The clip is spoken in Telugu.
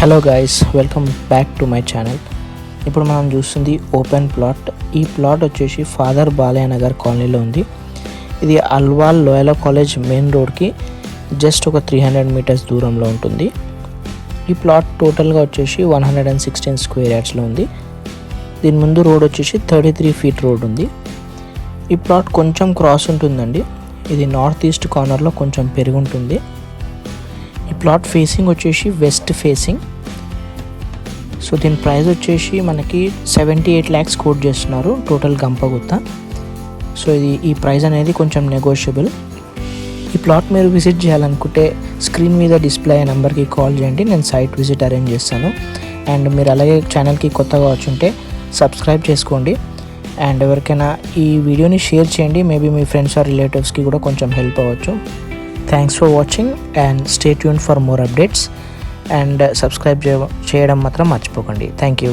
Hello guys, welcome back to my channel. ఇప్పుడు మనం చూస్తుంది ఓపెన్ ప్లాట్. ఈ ప్లాట్ వచ్చేసి ఫాదర్ బాలయ్య నగర్ కాలనీలో ఉంది. ఇది అల్వాల్ లోయల కాలేజ్ మెయిన్ రోడ్కి జస్ట్ ఒక 300 మీటర్స్ దూరంలో ఉంటుంది. ఈ ప్లాట్ టోటల్గా వచ్చేసి 116 స్క్వేర్ యార్డ్స్లో ఉంది. దీని ముందు రోడ్ వచ్చేసి 33 ఫీట్ రోడ్ ఉంది. ఈ ప్లాట్ కొంచెం క్రాస్ ఉంటుందండి. ఇది నార్త్ ఈస్ట్ కార్నర్లో కొంచెం పెరుగుంటుంది. ఈ ప్లాట్ ఫేసింగ్ వచ్చేసి వెస్ట్ ఫేసింగ్. సో దీని ప్రైస్ వచ్చేసి మనకి 78 lakhs కోట్ చేస్తున్నారు టోటల్ గంపగుత్త. సో ఈ ప్రైస్ అనేది కొంచెం నెగోషియబుల్. ఈ ప్లాట్ మీరు విజిట్ చేయాలనుకుంటే స్క్రీన్ మీద డిస్ప్లే అయ్యే నెంబర్కి కాల్ చేయండి, నేను సైట్ విజిట్ అరేంజ్ చేస్తాను. అండ్ మీరు అలాగే ఛానల్కి కొత్తగా వచ్చుంటే సబ్స్క్రైబ్ చేసుకోండి. అండ్ ఎవరికైనా ఈ వీడియోని షేర్ చేయండి, మేబీ మీ ఫ్రెండ్స్ ఆర్ రిలేటివ్స్కి కూడా కొంచెం హెల్ప్ అవ్వచ్చు. Thanks for watching and stay tune for more updates. And subscribe చేయడం మాత్రం మర్చిపోకండి. Thank you.